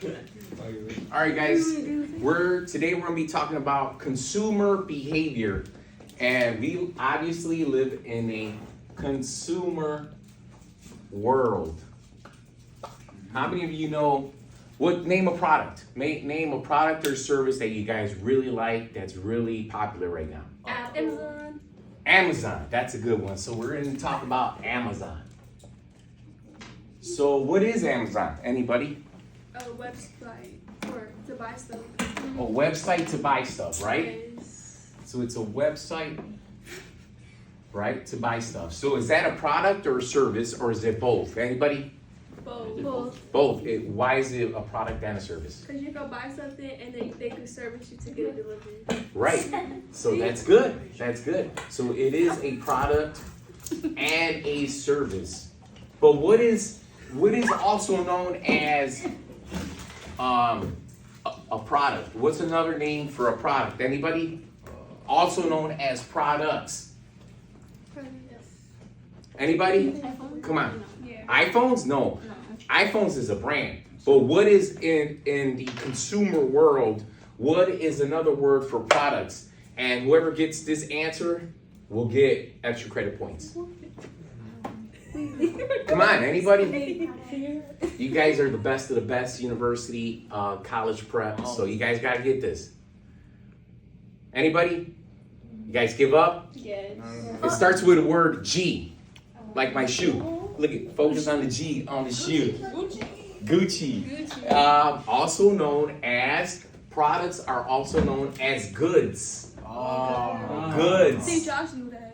All right, guys. Today we're gonna be talking about consumer behavior, and we obviously live in a consumer world. How many of you know name a product? Name a product or service that you guys really like that's really popular right now. Amazon. Amazon, that's a good one. So we're going to talk about Amazon. So what is Amazon? Anybody? A website to buy stuff. A website to buy stuff, right? Yes. So it's a website, right, to buy stuff. So is that a product or a service, or is it both? Anybody? Both. Both. Why is it a product and a service? Because you go buy something and then they can service you to get it delivered. Right. So that's good. That's good. So it is a product and a service. But what is also known as a product? What's another name for a product? Anybody? Also known as products. Anybody? Come on. Yeah. iPhones? No. iPhones is a brand. But what is in the consumer world, what is another word for products? And whoever gets this answer will get extra credit points. Come on, anybody? You guys are the best of the best university, college prep, so you guys gotta get this. Anybody? You guys give up? Yes. It starts with the word G, like my shoe. Look at, focus on the G on the shoe. Gucci. Also known as, products are also known as goods. Goods. See, Josh knew that.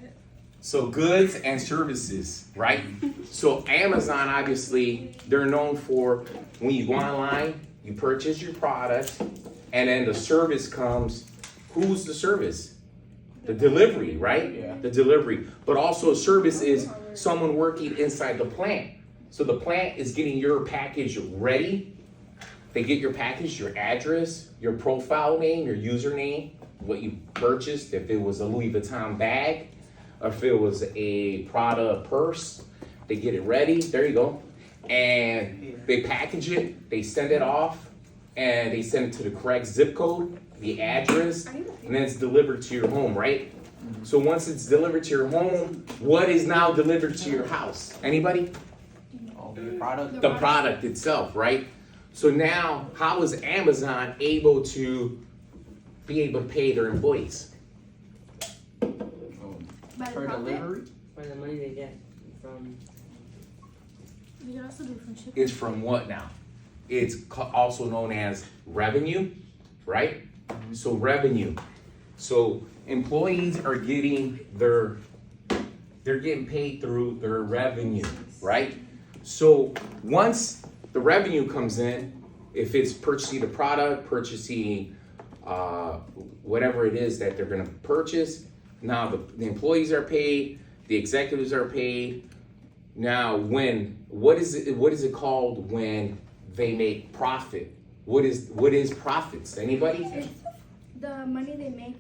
So goods and services, right? So Amazon, obviously, they're known for when you go online, you purchase your product, and then the service comes. Who's the service? The delivery, right? Yeah. The delivery. But also a service is someone working inside the plant. So the plant is getting your package ready. They get your package, your address, your profile name, your username, what you purchased, if it was a Louis Vuitton bag, or if it was a Prada purse, they get it ready, there you go. And they package it, they send it off, and they send it to the correct zip code, the address, and then it's delivered to your home, right? So once it's delivered to your home, what is now delivered to your house? Anybody? The product. The product itself, right? So now, how is Amazon able to be able to pay their employees? By the For profit? delivery. For the money they get from. You can also do it from shipping. It's from what now? It's also known as revenue, right? So revenue. So employees are getting they're getting paid through their revenue, right? So once the revenue comes in, if it's purchasing a product, purchasing whatever it is that they're gonna purchase, now the employees are paid, the executives are paid. Now what is it called when they make profit? What is profits? Anybody? It's the money they make,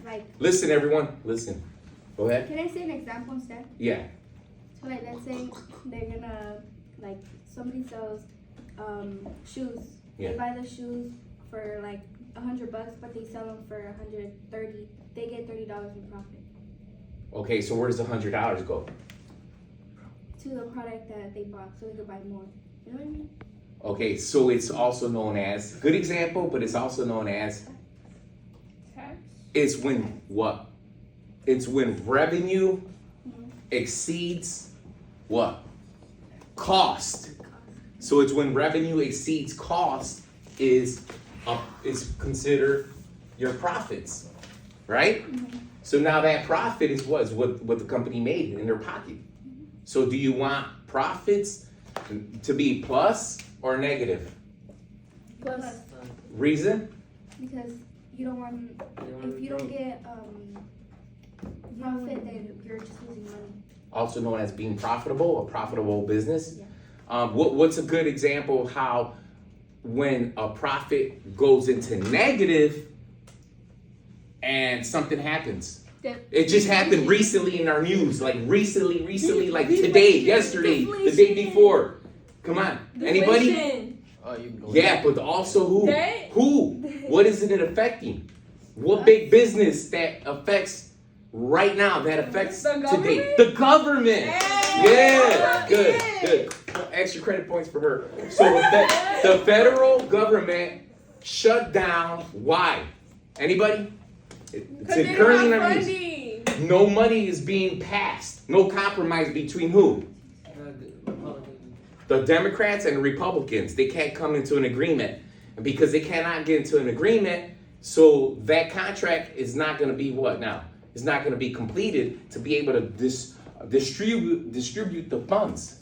like, Listen, everyone, listen. Go ahead. can I say an example instead? Yeah. So, like, let's say they're gonna, like, somebody sells shoes. Yeah. They buy the shoes for like $100, but they sell them for $130. They get $30 in profit Okay, so where does the $100 go? to the product that they bought, so they could buy more. You know what I mean? Okay, so it's also known as, good example, but it's also known as, Tax. it's when what? It's when revenue exceeds what? Cost. So it's when revenue exceeds cost is considered your profits, right? So now that profit is what the company made in their pocket. So do you want profits to be plus or negative? Plus, Reason? because you don't want, if you don't get profit, then you're just losing money. Also known as being profitable, a profitable business. Yeah. What's a good example of how when a profit goes into negative and something happens? It just happened recently in our news, like recently, like today, yesterday, the day before. Come on. Anybody? Inflation. Oh, you can go. Yeah, but also who? They- Who? What is it affecting? What big business that affects right now? That affects The today? government? The government. Hey! Yeah, good, good. Extra credit points for her. So the federal government shut down. Why? Anybody? It's Cause they currently don't not have released. funding. No money is being passed. No compromise between who? the Republicans. The Democrats and the Republicans. They can't come into an agreement. And because they cannot get into an agreement, so that contract is not going to be what now? It's not going to be completed to be able to distribute the funds.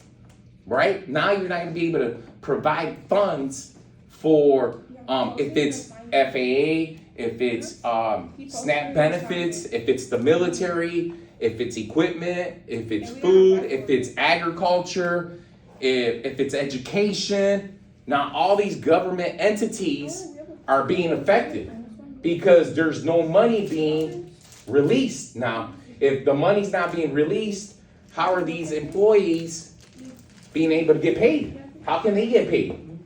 Right? Now you're not going to be able to provide funds for if it's FAA, if it's SNAP benefits, if it's the military, if it's equipment, if it's food, if it's agriculture, if it's education. Now all these government entities are being affected because there's no money being released. Now, if the money's not being released, how are these employees being able to get paid? How can they get paid?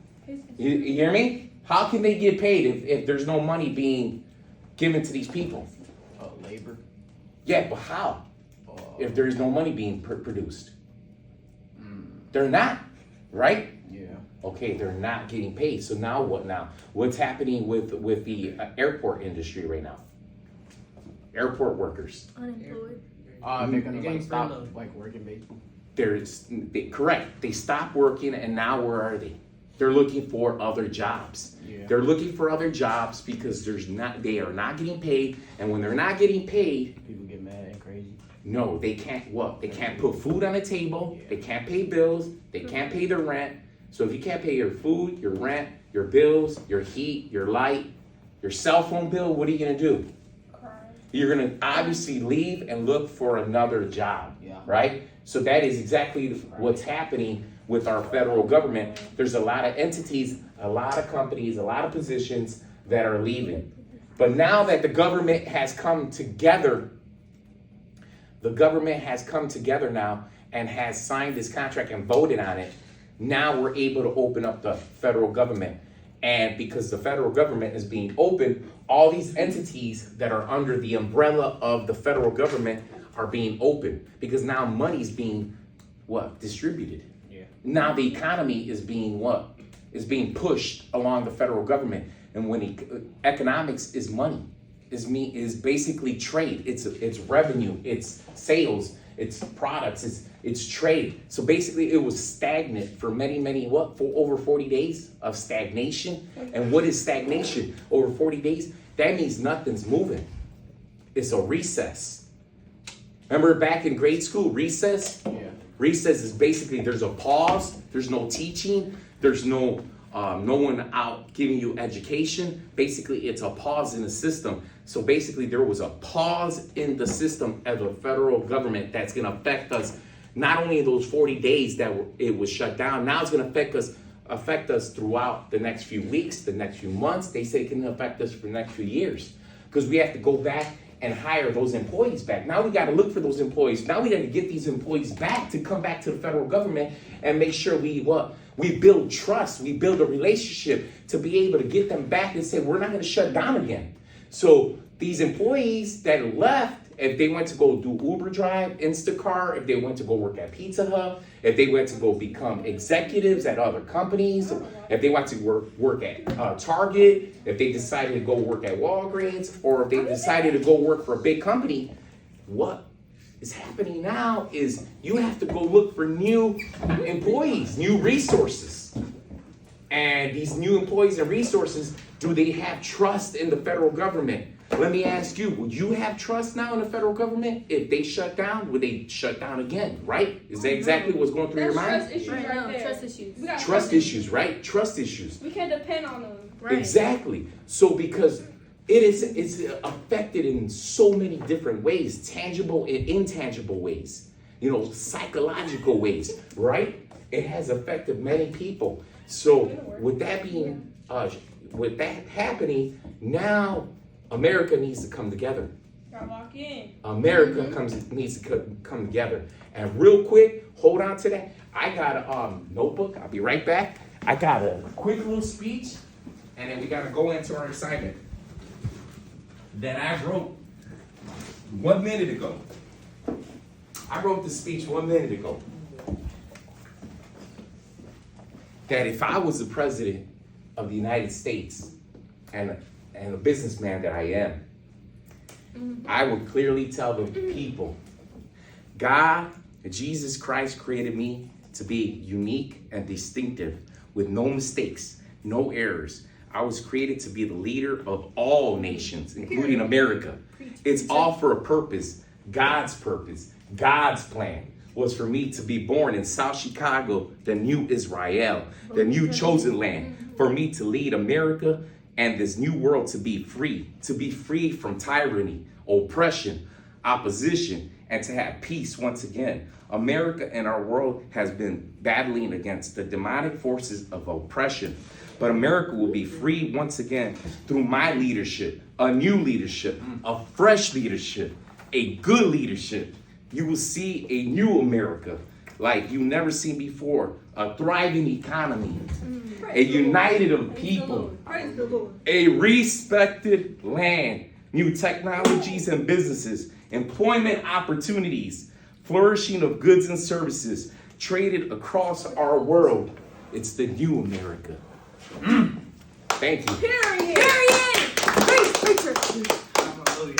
You hear me? How can they get paid if there's no money being given to these people? Labor. Yeah, but how? If there's no money being produced? They're not, right? Yeah. Okay, they're not getting paid. So now what now? What's happening with the airport industry right now? Airport workers. Unemployed. They're gonna Getting like stop furloughed. like working basically. Correct. They stopped working and now where are they? They're looking for other jobs. Yeah. They're looking for other jobs because they are not getting paid, and when they're not getting paid, People get mad and crazy. no, they can't what? They can't put food on the table, they can't pay bills, they can't pay their rent. So if you can't pay your food, your rent, your bills, your heat, your light, your cell phone bill, what are you gonna do? You're gonna obviously leave and look for another job, Yeah. right? So that is exactly what's happening with our federal government. There's a lot of entities, a lot of companies, a lot of positions that are leaving. But now that the government has come together now and has signed this contract and voted on it, now we're able to open up the federal government. And because the federal government is being open, all these entities that are under the umbrella of the federal government are being open. Because now money's being, distributed. Yeah. Now the economy is being is being pushed along the federal government. And when economics is money, is basically trade. It's revenue, it's sales, it's products, it's trade. So basically it was stagnant for many, for over 40 days of stagnation. And what is stagnation? Over 40 days, that means nothing's moving. It's a recess. Remember back in grade school, recess? Yeah. Recess is basically there's a pause, there's no teaching, there's no one out giving you education. Basically, it's a pause in the system. So basically, there was a pause in the system of the federal government that's going to affect us. Not only in those 40 days that it was shut down, now it's going to affect us throughout the next few weeks, the next few months. They say it can affect us for the next few years because we have to go back and hire those employees back. Now we got to look for those employees. Now we got to get these employees back to come back to the federal government and make sure we build trust, we build a relationship to be able to get them back and say, we're not going to shut down again. So these employees that left, if they went to go do Uber Drive, Instacart, if they went to go work at Pizza Hut, if they went to go become executives at other companies, if they went to work at Target, if they decided to go work at Walgreens, or if they decided to go work for a big company, what is happening now is you have to go look for new employees, new resources. And these new employees and resources, do they have trust in the federal government? Let me ask you, would you have trust now in the federal government? If they shut down, would they shut down again, right? Is that exactly what's going through your mind? Trust issues right there. Trust issues. We got Trust issues, right? Trust issues. We can't depend on them. Exactly. So because it's affected in so many different ways, tangible and intangible ways, psychological ways, right? It has affected many people. So with that happening, now America needs to come together. Gotta lock in. America needs to come together. And real quick, hold on to that. I got a notebook. I'll be right back. I got a quick little speech, and then we gotta go into our assignment that I wrote 1 minute ago. I wrote the speech 1 minute ago. That if I was the president of the United States and a businessman that I am, I would clearly tell the people, God, Jesus Christ created me to be unique and distinctive with no mistakes, no errors. I was created to be the leader of all nations, including America. It's all for a purpose, God's plan was for me to be born in South Chicago, the new Israel, the new chosen land, for me to lead America and this new world to be free from tyranny, oppression, opposition, and to have peace once again. America and our world has been battling against the demonic forces of oppression, but America will be free once again through my leadership, a new leadership, a fresh leadership, a good leadership. You will see a new America like you've never seen before, a thriving economy, a united of people, Praise the Lord. a respected land, new technologies and businesses, employment opportunities, flourishing of goods and services traded across our world. It's the new America. Thank you. Period. Preach, preacher. Hallelujah.